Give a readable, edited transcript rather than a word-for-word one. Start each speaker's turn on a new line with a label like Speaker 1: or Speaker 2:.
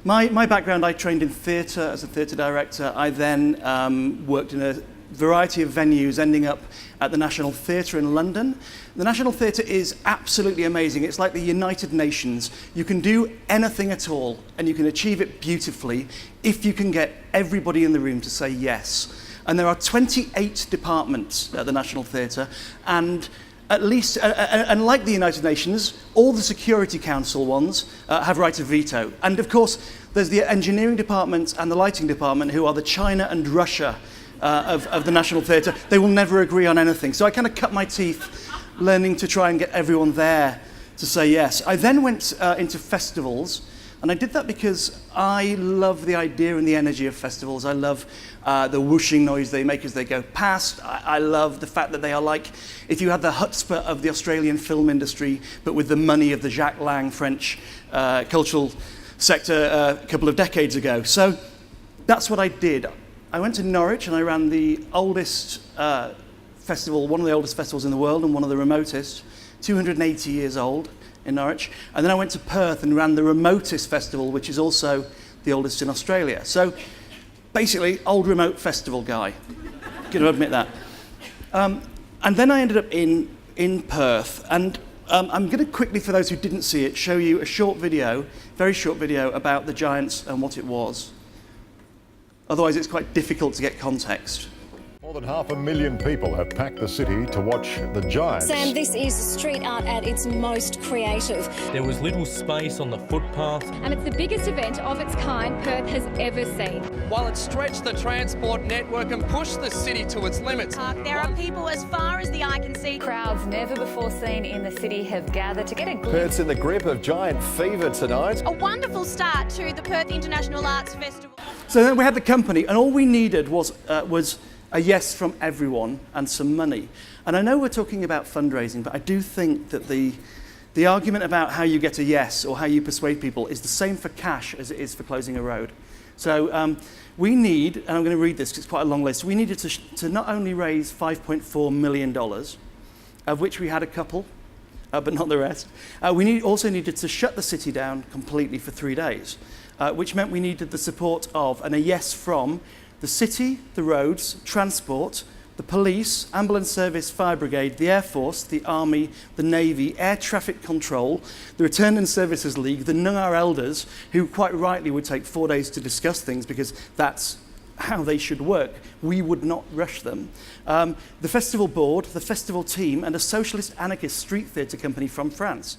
Speaker 1: My background, I trained in theatre as a theatre director. I then worked in a variety of venues, ending up at the National Theatre in London. The National Theatre is absolutely amazing. It's like the United Nations. You can do anything at all, and you can achieve it beautifully if you can get everybody in the room to say yes. And there are 28 departments at the National Theatre, and at least, and like the United Nations, all the Security Council ones have right of veto. And of course, there's the engineering department and the lighting department, who are the China and Russia of the National Theatre. They will never agree on anything. So I kind of cut my teeth learning to try and get everyone there to say yes. I then went into festivals, and I did that because I love the idea and the energy of festivals. I love the whooshing noise they make as they go past. I love the fact that they are like, if you had the chutzpah of the Australian film industry, but with the money of the Jacques Lang French cultural sector a couple of decades ago. So that's what I did. I went to Norwich and I ran the oldest festival, one of the oldest festivals in the world and one of the remotest, 280 years old in Norwich. And then I went to Perth and ran the remotest festival, which is also the oldest in Australia. So basically, old remote festival guy. Going to admit that. And then I ended up in Perth. And I'm going to quickly, for those who didn't see it, show you a short video, very short video about the Giants and what it was. Otherwise, it's quite difficult to get context.
Speaker 2: More than 500,000 people have packed the city to watch the Giants.
Speaker 3: Sam, this is street art at its most creative.
Speaker 4: There was little space on the footpath.
Speaker 5: And it's the biggest event of its kind Perth has ever seen.
Speaker 6: While it stretched the transport network and pushed the city to its limits.
Speaker 7: There are people as far as the eye can see.
Speaker 8: Crowds never before seen in the city have gathered to get a glimpse.
Speaker 9: Perth's in the grip of giant fever tonight.
Speaker 7: A wonderful start to the Perth International Arts Festival.
Speaker 1: So then we had the company, and all we needed was a yes from everyone and some money. And I know we're talking about fundraising, but I do think that the argument about how you get a yes or how you persuade people is the same for cash as it is for closing a road. So we need, and I'm going to read this because it's quite a long list, we needed to not only raise $5.4 million, of which we had a couple, but not the rest. We also needed to shut the city down completely for 3 days, which meant we needed the support of and a yes from the city, the roads, transport, the police, ambulance service, fire brigade, the Air Force, the Army, the Navy, Air Traffic Control, the Return and Services League, the Noongar elders, who quite rightly would take 4 days to discuss things because that's how they should work. We would not rush them. The festival board, the festival team, and a socialist anarchist street theatre company from France.